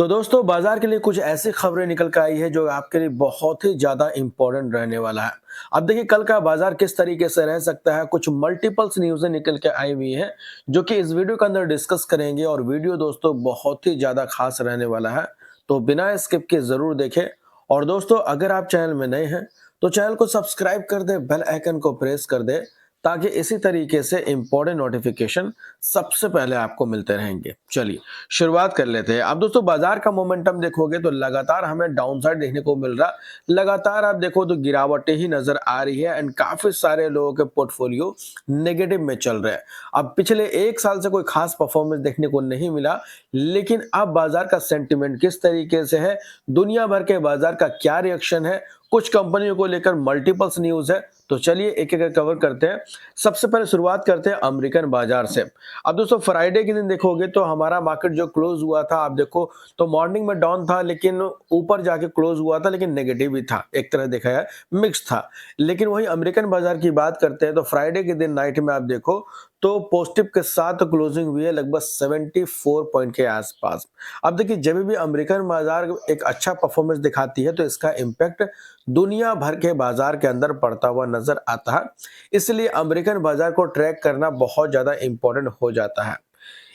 तो दोस्तों बाजार के लिए कुछ ऐसी खबरें निकल कर आई है जो आपके लिए बहुत ही ज्यादा इंपॉर्टेंट रहने वाला है। अब देखिए कल का बाजार किस तरीके से रह सकता है, कुछ मल्टीपल्स न्यूज़ें निकल के आई हुई है जो कि इस वीडियो के अंदर डिस्कस करेंगे और वीडियो दोस्तों बहुत ही ज्यादा खास रहने वाला है। तो बिना स्किप के जरूर देखें। और दोस्तों अगर आप चैनल में नए हैं तो चैनल को सब्सक्राइब कर दे, बेल आइकन को प्रेस कर दे ताकि इसी तरीके से इंपॉर्टेंट नोटिफिकेशन सबसे पहले आपको मिलते रहेंगे। चलिए शुरुआत कर लेते हैं। अब दोस्तों बाजार का मोमेंटम देखोगे तो लगातार हमें डाउनसाइड देखने को मिल रहा, लगातार आप देखो तो गिरावटें ही नजर आ रही है एंड काफी सारे लोगों के पोर्टफोलियो नेगेटिव में चल रहे हैं। अब पिछले एक साल से कोई खास परफॉर्मेंस देखने को नहीं मिला, लेकिन अब बाजार का सेंटिमेंट किस तरीके से है, दुनिया भर के बाजार का क्या रिएक्शन है, कुछ कंपनियों को लेकर मल्टीपल्स न्यूज है। तो चलिए एक एक कवर करते हैं। सबसे पहले शुरुआत करते हैं अमेरिकन बाजार से। अब दोस्तों फ्राइडे के दिन देखोगे तो हमारा मार्केट जो क्लोज हुआ था, आप देखो तो मॉर्निंग में डाउन था लेकिन ऊपर जाके क्लोज हुआ था, लेकिन नेगेटिव ही था, एक तरह देखा है मिक्स था। लेकिन वही अमेरिकन बाजार की बात करते हैं तो फ्राइडे के दिन नाइट में आप देखो तो पॉजिटिव के साथ क्लोजिंग हुई है लगभग 74 पॉइंट के आसपास। अब देखिए जब भी अमेरिकन बाजार एक अच्छा परफॉर्मेंस दिखाती है तो इसका इम्पैक्ट दुनिया भर के बाजार के अंदर पड़ता हुआ नजर आता है, इसलिए अमेरिकन बाजार को ट्रैक करना बहुत ज्यादा इंपॉर्टेंट हो जाता है।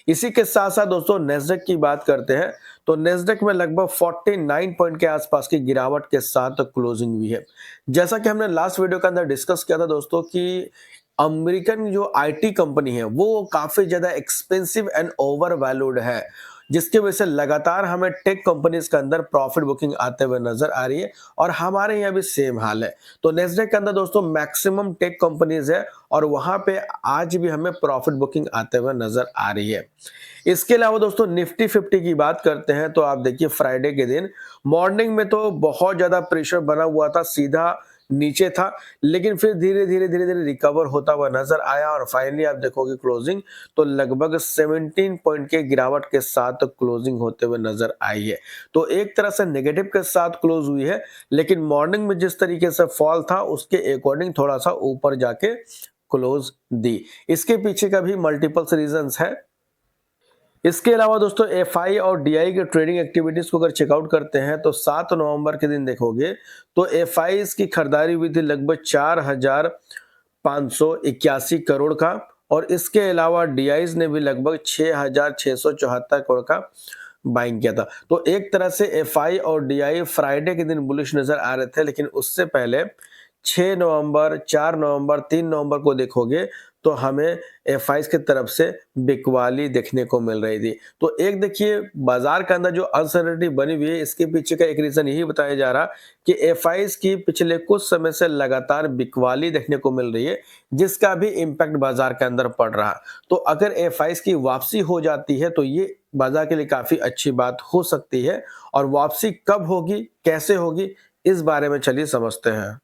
इसी के साथ साथ दोस्तों नेस्डेक की बात करते हैं तो नेस्डेक में लगभग 49 पॉइंट के आसपास की गिरावट के साथ क्लोजिंग हुई है। जैसा कि हमने लास्ट वीडियो के अंदर डिस्कस किया था दोस्तों कि अमेरिकन जो आईटी कंपनी है वो काफी ज्यादा एक्सपेंसिव एंड ओवर वैल्यूड है, जिसकी वजह से लगातार हमें टेक कंपनीज के अंदर प्रॉफिट बुकिंग आते हुए नजर आ रही है और हमारे यहाँ भी सेम हाल है। तो नेस्डेक के अंदर दोस्तों मैक्सिमम टेक कंपनीज है और वहां पे आज भी हमें प्रॉफिट बुकिंग आते हुए नजर आ रही है। इसके अलावा दोस्तों निफ्टी 50 की बात करते हैं तो आप देखिए फ्राइडे के दिन मॉर्निंग में तो बहुत ज्यादा प्रेशर बना हुआ था, सीधा नीचे था, लेकिन फिर धीरे धीरे रिकवर होता हुआ नजर आया और फाइनली आप देखोगे क्लोजिंग तो लगभग 17 पॉइंट के गिरावट के साथ क्लोजिंग होते हुए नजर आई है। तो एक तरह से नेगेटिव के साथ क्लोज हुई है, लेकिन मॉर्निंग में जिस तरीके से फॉल था उसके अकॉर्डिंग थोड़ा सा ऊपर जाके क्लोज दी। इसके पीछे का भी मल्टीपल्स रीजंस है। इसके अलावा दोस्तों एफआई और डीआई के ट्रेडिंग एक्टिविटीज को अगर चेकआउट करते हैं तो 7 नवंबर के दिन देखोगे तो एफआई की खरीदारी हुई थी लगभग 4,581 करोड़ का और इसके अलावा डीआईज ने भी लगभग 6,674 करोड़ का बाइंग किया था। तो एक तरह से एफआई और डीआई फ्राइडे के दिन बुलिश नजर आ रहे थे, लेकिन उससे पहले 6 नवंबर, 4 नवंबर, 3 नवंबर को देखोगे तो हमें एफआईज की तरफ से बिकवाली देखने को मिल रही थी। तो एक देखिए बाजार के अंदर जो अनसर्टेनिटी बनी हुई है, इसके पीछे का एक रीजन यही बताया जा रहा कि एफआईज की पिछले कुछ समय से लगातार बिकवाली देखने को मिल रही है, जिसका भी इम्पैक्ट बाजार के अंदर पड़ रहा। तो अगर एफआईज की वापसी हो जाती है तो ये बाजार के लिए काफी अच्छी बात हो सकती है। और वापसी कब होगी, कैसे होगी, इस बारे में चलिए समझते हैं।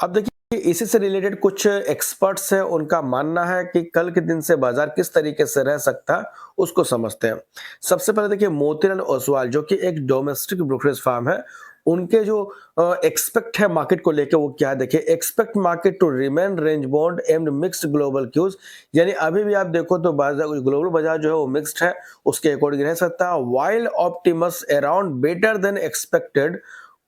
अब देखिए इसी से रिलेटेड कुछ एक्सपर्ट्स हैं, उनका मानना है कि कल के दिन से बाजार किस तरीके से रह सकता है उसको समझते हैं। सबसे पहले देखिए मोतीलाल ओसवाल जो कि एक डोमेस्टिक ब्रोकरेज फर्म है, उनके जो एक्सपेक्ट है मार्केट को लेकर वो क्या है, देखिए expect market to remain range bound and mixed global cues, यानी अभी भी आप देखो तो बाजार ग्लोबल बाजार जो है वो मिक्स्ड है, उसके अकॉर्डिंग रह सकता है। While Optimus around better than expected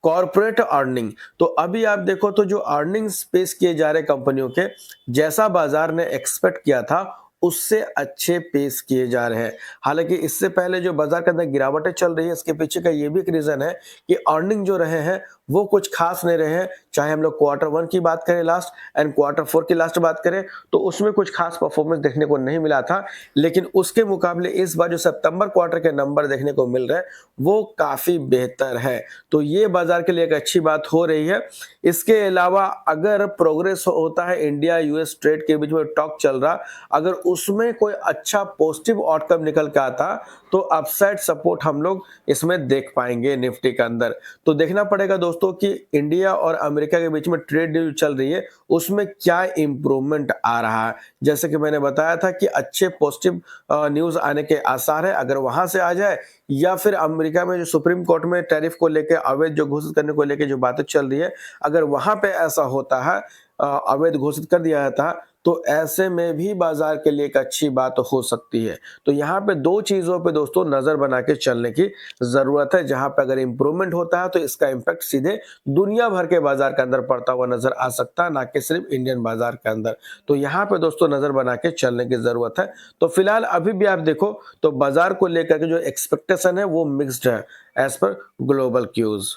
corporate earning, तो अभी आप देखो तो जो अर्निंग्स पेश किए जा रहे कंपनियों के, जैसा बाजार ने एक्सपेक्ट किया था उससे अच्छे पेश किए जा रहे हैं। हालांकि इससे पहले जो बाजार के अंदर गिरावटें चल रही है, इसके पीछे का ये भी एक रीजन है कि अर्निंग जो रहे हैं वो कुछ खास नहीं रहे हैं। चाहे हम लोग क्वार्टर 1 की बात करें लास्ट एंड क्वार्टर 4 की लास्ट बात करें तो उसमें कुछ खास परफॉर्मेंस देखने को नहीं मिला था, लेकिन उसके मुकाबले इस बार जो सितंबर क्वार्टर के नंबर देखने को मिल रहे हैं वो काफी बेहतर है। तो ये बाजार के लिए एक अच्छी बात हो रही है। इसके अलावा अगर प्रोग्रेस होता है इंडिया यूएस ट्रेड के बीच में टॉक चल रहा, अगर उसमें कोई अच्छा पॉजिटिव आउटकम निकल के आता तो अपसाइड सपोर्ट हम लोग इसमें देख पाएंगे निफ्टी के अंदर। तो देखना पड़ेगा दोस्तों कि इंडिया और अमेरिका के बीच में ट्रेड डील चल रही है उसमें क्या इंप्रूवमेंट आ रहा है। जैसे कि मैंने बताया था कि अच्छे पॉजिटिव न्यूज आने के आसार है, अगर वहां से आ जाए या फिर अमेरिका में जो सुप्रीम कोर्ट में टैरिफ को लेकर अवैध जो घोषित करने को लेकर जो बातें चल रही है, अगर वहां पे ऐसा होता है, अवैध घोषित कर दिया जाता है, तो ऐसे में भी बाज़ार के लिए एक अच्छी बात हो सकती है। तो यहाँ पे 2 चीज़ों पे दोस्तों नज़र बना के चलने की ज़रूरत है, जहाँ पे अगर इम्प्रूवमेंट होता है तो इसका इम्पैक्ट सीधे दुनिया भर के बाज़ार के अंदर पड़ता हुआ नज़र आ सकता है, ना कि सिर्फ़ इंडियन बाज़ार के अंदर। तो यहाँ पे दोस्तों नज़र बना के चलने की ज़रूरत है। तो फिलहाल अभी भी आप देखो तो बाज़ार को लेकर के जो एक्सपेक्टेशन है वो मिक्स्ड है, एज़ पर ग्लोबल क्यूज़।